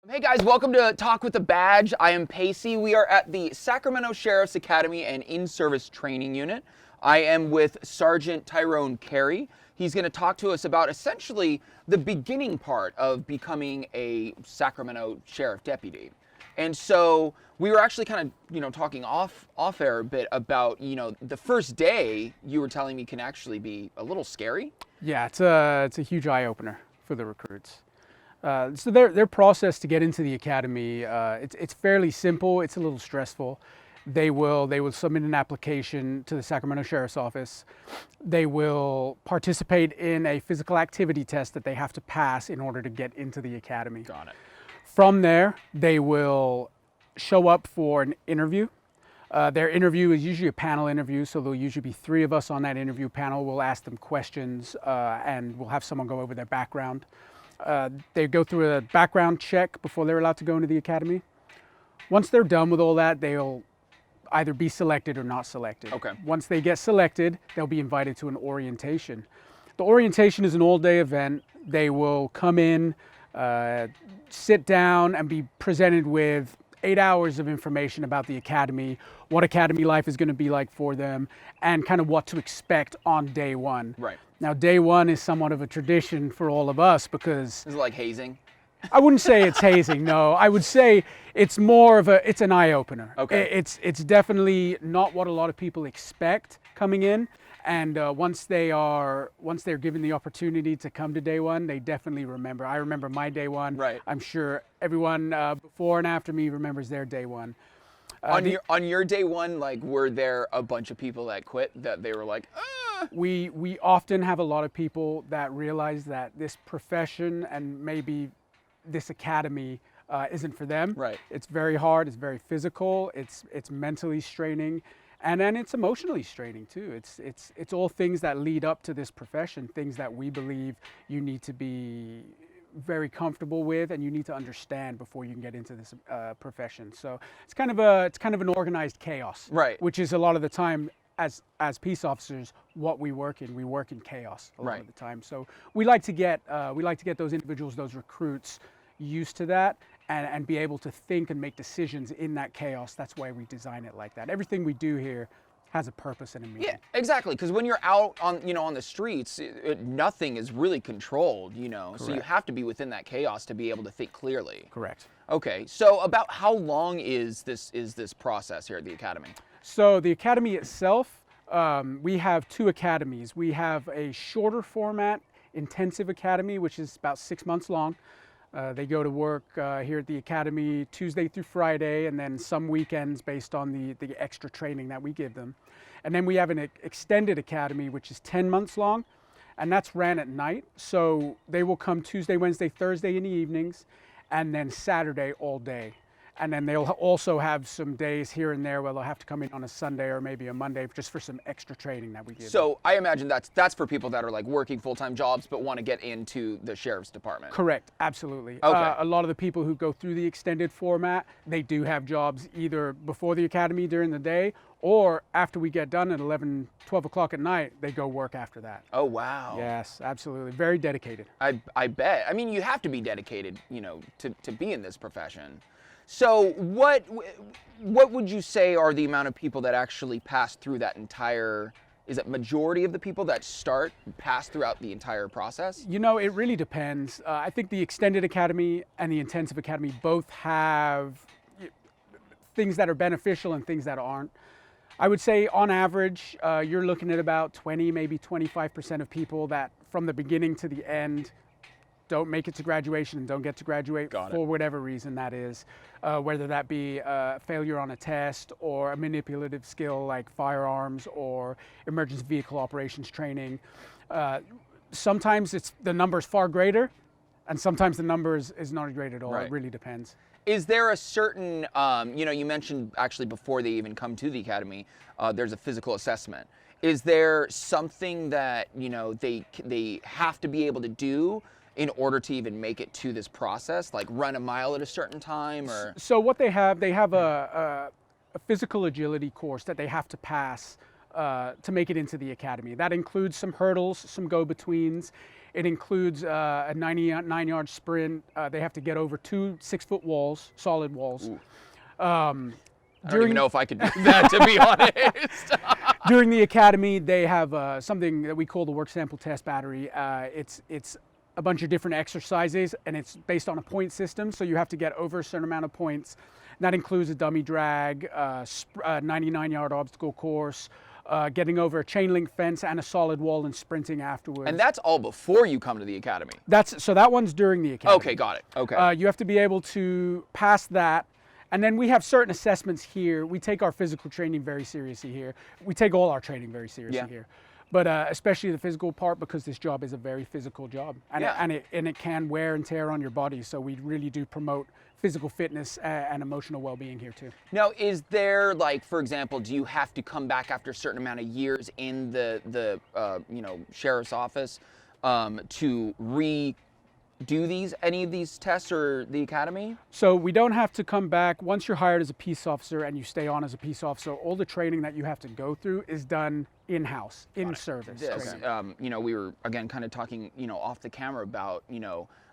Hey guys, welcome to Talk with a Badge. I am Pacey. We are at the Sacramento Sheriff's Academy and In-Service Training Unit. I am with Sergeant Tyrone Carey. He's going to talk to us about essentially the beginning part of becoming a Sacramento Sheriff Deputy. And so we were actually kind of, talking off air a bit about, the first day you were telling me can actually be a little scary. Yeah, it's a huge eye opener for the recruits. So their process to get into the academy, it's fairly simple. It's a little stressful. They will submit an application to the Sacramento Sheriff's Office. They will participate in a physical activity test that they have to pass in order to get into the academy. Got it. From there, they will show up for an interview. Their interview is usually a panel interview, so there'll usually be 3 of us on that interview panel. We'll ask them questions and we'll have someone go over their background. They go through a background check before they're allowed to go into the academy. Once they're done with all that, they'll either be selected or not selected. Okay. Once they get selected, they'll be invited to an orientation. The orientation is an all-day event. They will come in, sit down, and be presented with 8 hours of information about the academy, what academy life is going to be like for them, and kind of what to expect on day one. Right. Now, day one is somewhat of a tradition for all of us because Is it like hazing? I wouldn't say it's hazing, no. I would say it's more of it's an eye-opener. Okay. It's definitely not what a lot of people expect coming in. And once they're given the opportunity to come to day one, they definitely remember. I remember my day one. Right. I'm sure everyone before and after me remembers their day one. On your day one, like, were there a bunch of people that quit that they were like, We often have a lot of people that realize that this profession and maybe this academy isn't for them. Right. It's very hard. It's very physical. It's mentally straining, and then it's emotionally straining too. It's all things that lead up to this profession. Things that we believe you need to be very comfortable with, and you need to understand before you can get into this profession. So it's kind of an organized chaos. Right. Which is a lot of the time. As peace officers, what we work in chaos a lot Right. of the time. So we like to get those individuals, those recruits, used to that and be able to think and make decisions in that chaos. That's why we design it like that. Everything we do here has a purpose and a meaning. yeah, exactly. Because when you're out on the streets, nothing is really controlled, So you Correct. have to be within that chaos to be able to think clearly. Correct. Okay. So about how long is this process here at the academy? So the academy itself, we have 2 academies. We have a shorter format intensive academy, which is about 6 months long. They go to work here at the academy Tuesday through Friday, and then some weekends based on the extra training that we give them. And then we have an extended academy, which is 10 months long, and that's ran at night. So they will come Tuesday, Wednesday, Thursday in the evenings, and then Saturday all day. And then they'll also have some days here and there where they'll have to come in on a Sunday or maybe a Monday just for some extra training that we give them. So I imagine that's for people that are like working full-time jobs but want to get into the sheriff's department. Correct, absolutely. Okay. A lot of the people who go through the extended format, they do have jobs either before the academy during the day or after we get done at 11, 12 o'clock at night, they go work after that. Oh, wow. Yes, absolutely. Very dedicated. I bet. I mean, you have to be dedicated, to be in this profession. So what would you say are the amount of people that actually pass through that entire, is it majority of the people that pass throughout the entire process? It really depends. I think the extended academy and the intensive academy both have things that are beneficial and things that aren't. I would say on average, you're looking at about 20, maybe 25% of people that from the beginning to the end don't make it to graduation and don't get to graduate for whatever reason that is, whether that be failure on a test or a manipulative skill like firearms or emergency vehicle operations training. Sometimes the number is far greater, and sometimes the number is not great at all. Right. It really depends. Is there a certain, you mentioned actually before they even come to the academy, there's a physical assessment. Is there something that, they have to be able to do in order to even make it to this process, like run a mile at a certain time, or? So what they have a physical agility course that they have to pass to make it into the academy. That includes some hurdles, some go-betweens. It includes a 99-yard sprint. They have to get over 2 6-foot walls, solid walls. I don't even know if I could do that, to be honest. During the academy, they have something that we call the work sample test battery. It's a bunch of different exercises, and it's based on a point system. So you have to get over a certain amount of points. That includes a dummy drag, 99-yard obstacle course, getting over a chain link fence and a solid wall, and sprinting afterwards. And that's all before you come to the academy. So that one's during the academy. Okay, got it. Okay. You have to be able to pass that. And then we have certain assessments here. We take our physical training very seriously here. We take all our training very seriously here. But especially the physical part, because this job is a very physical job, and it can wear and tear on your body. So we really do promote physical fitness and emotional well-being here too. Now, is there, like, for example, do you have to come back after a certain amount of years in the sheriff's office to redo any of these tests or the academy? So we don't have to come back. Once you're hired as a peace officer and you stay on as a peace officer, all the training that you have to go through is done in-house, in service. We were, again, kind of talking, off the camera about,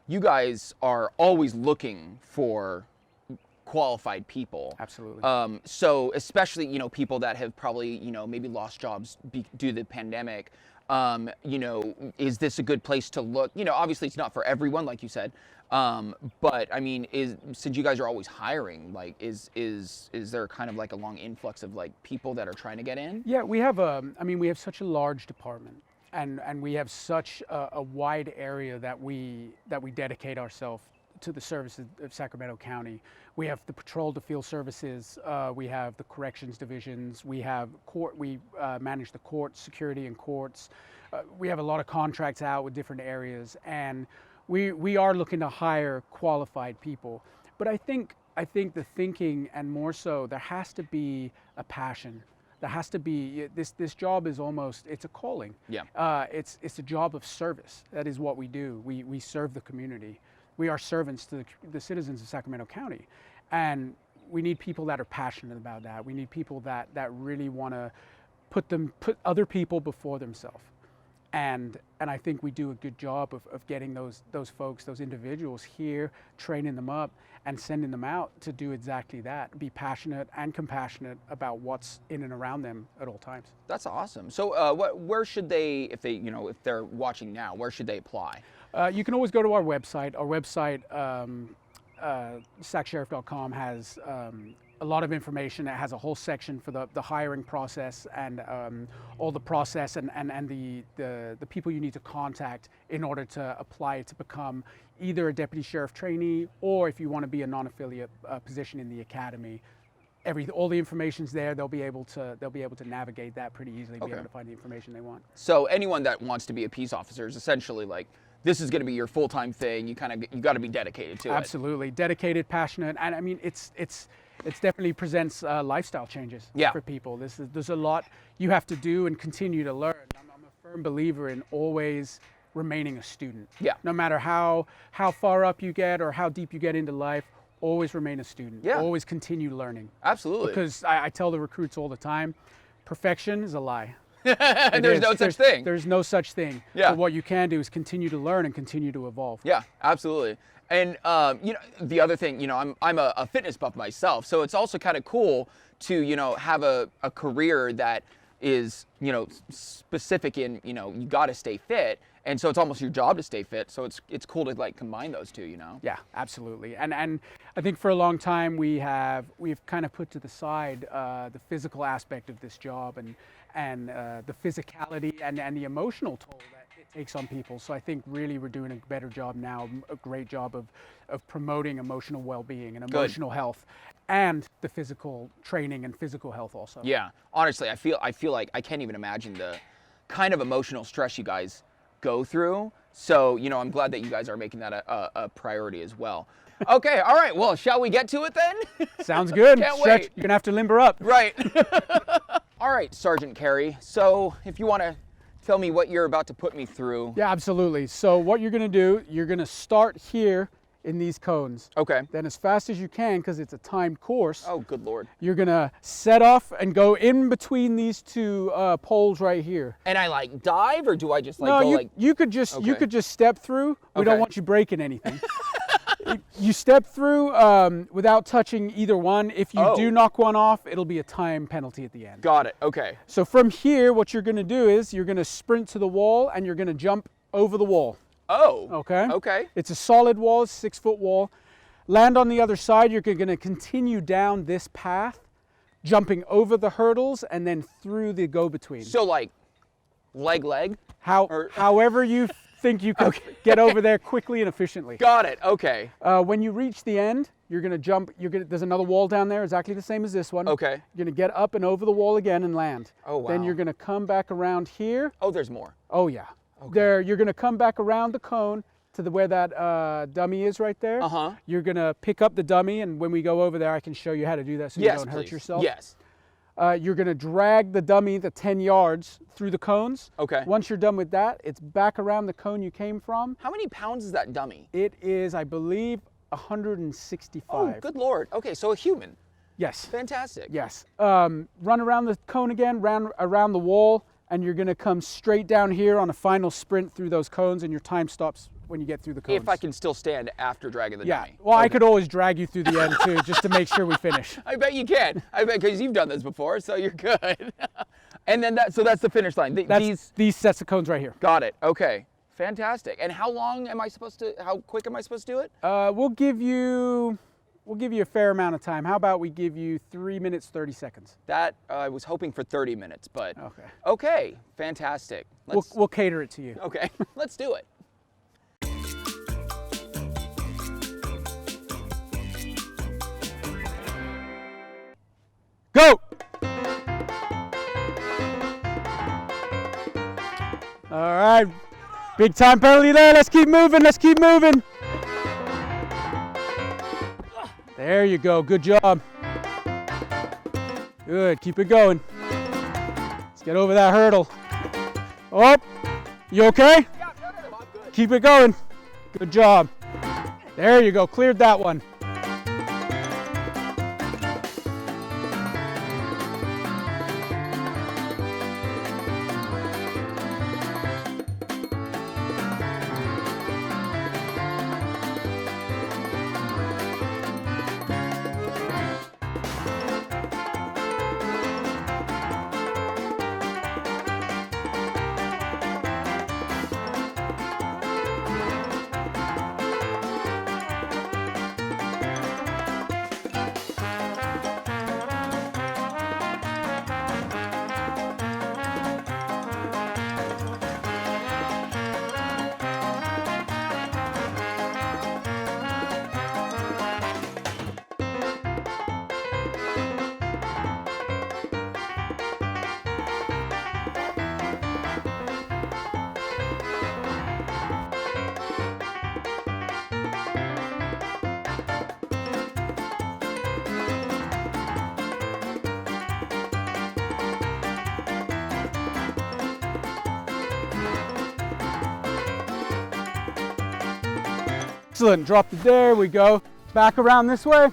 you guys are always looking for qualified people. Absolutely. So especially, people that have probably, maybe lost jobs due to the pandemic. Is this a good place to look? Obviously it's not for everyone, like you said. But I mean, since you guys are always hiring, like, is there kind of like a long influx of like people that are trying to get in? Yeah, we have we have such a large department, and we have such a wide area that we dedicate ourselves to the services of Sacramento County. We have the patrol to field services, we have the corrections divisions, we have court, we manage the courts, security and courts. We have a lot of contracts out with different areas, and we are looking to hire qualified people. But I think the thinking, and more so, there has to be a passion. There has to be, this job is almost, it's a calling. Yeah. It's a job of service. That is what we do. We serve the community. We are servants to the citizens of Sacramento County, and we need people that are passionate about that. We need people that really want to put other people before themselves, and I think we do a good job of getting those folks, those individuals here, training them up, and sending them out to do exactly that. Be passionate and compassionate about what's in and around them at all times. That's awesome. So, where should they, if they're watching now, where should they apply? You can always go to our website. Our website, sacsheriff.com, has a lot of information. It has a whole section for the hiring process and all the process and the people you need to contact in order to apply to become either a deputy sheriff trainee, or if you want to be a non-affiliate position in the academy. All the information's there. They'll be able to navigate that pretty easily. Be able to find the information they want. So anyone that wants to be a peace officer is essentially like, this is going to be your full-time thing. You got to be dedicated to it. Absolutely, dedicated, passionate, and I mean it's definitely presents lifestyle changes for people. There's a lot you have to do and continue to learn. I'm a firm believer in always remaining a student. Yeah. No matter how far up you get or how deep you get into life, always remain a student. Yeah. Always continue learning. Absolutely. Because I tell the recruits all the time, perfection is a lie. There's no such thing. There's no such thing. Yeah. But what you can do is continue to learn and continue to evolve. Yeah, absolutely. And the other thing, I'm a fitness buff myself, so it's also kind of cool to have a career that is specific in you got to stay fit, and so it's almost your job to stay fit. So it's cool to like combine those two. Yeah, absolutely. And I think for a long time we've kind of put to the side the physical aspect of this job and the physicality and the emotional toll that it takes on people. So I think really we're doing a better job now, a great job of promoting emotional well-being and emotional health, and the physical training and physical health also. Yeah, honestly, I feel like I can't even imagine the kind of emotional stress you guys go through. So I'm glad that you guys are making that a priority as well. Okay, all right. Well, shall we get to it then? Sounds good. Can't Stretch. wait. You're gonna have to limber up. Right. All right, Sergeant Carey. So if you want to tell me what you're about to put me through. Yeah, absolutely. So what you're gonna do, you're gonna start here in these cones. Okay. Then as fast as you can, because it's a timed course, Oh, good Lord. you're gonna set off and go in between these two poles right here. And I like dive, or do I just like No, go you, like? you could just you Okay. could just step through. We Okay. don't want you breaking anything. You step through without touching either one. If you do Oh. knock one off, it'll be a time penalty at the end. Got it. Okay. So from here, what you're gonna do is you're gonna sprint to the wall and you're gonna jump over the wall. Oh. Okay. Okay. It's a solid wall, 6-foot wall. Land on the other side. You're going to continue down this path, jumping over the hurdles and then through the go-between. So like, leg. However you think you can get over there quickly and efficiently. Got it. Okay. When you reach the end, you're going to jump. There's another wall down there, exactly the same as this one. Okay. You're going to get up and over the wall again and land. Oh, wow. Then you're going to come back around here. Oh, there's more. Oh yeah. There, you're going to come back around the cone to where that dummy is right there. Uh-huh. You're going to pick up the dummy, and when we go over there, I can show you how to do that so you Yes, don't hurt please. yourself. Yes. You're going to drag the dummy the 10 yards through the cones. Okay. Once you're done with that, it's back around the cone you came from. How many pounds is that dummy? It is, I believe, 165. Oh, good Lord. Okay, so a human. Yes. Fantastic. Yes. Run around the cone again, around the wall, and you're going to come straight down here on a final sprint through those cones, and your time stops when you get through the cones. If I can still stand after dragging the Yeah. dummy. Well, I Okay. could always drag you through the end too, just to make sure we finish. I bet you can. I bet because you've done this before, so you're good. And then that's the finish line. These sets of cones right here. Got it. Okay. Fantastic. And how quick am I supposed to do it? We'll give you a fair amount of time. How about we give you 3 minutes, 30 seconds? That I was hoping for 30 minutes, but Okay. okay. Fantastic. We'll cater it to you. Okay. Let's do it. Go! All right. Big time penalty there. Let's keep moving. Let's keep moving. There you go. Good job. Good. Keep it going. Let's get over that hurdle. Oh, you okay? Yeah, I'm good. Keep it going. Good job. There you go. Cleared that one. Excellent. Dropped it. There we go. Back around this way.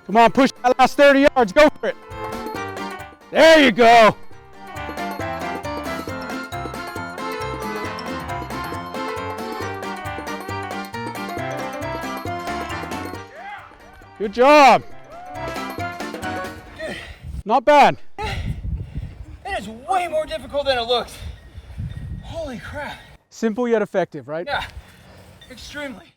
Come on, push that last 30 yards. Go for it. There you go. Good job. Not bad. It is way more difficult than it looks. Holy crap. Simple yet effective, right? Yeah, extremely.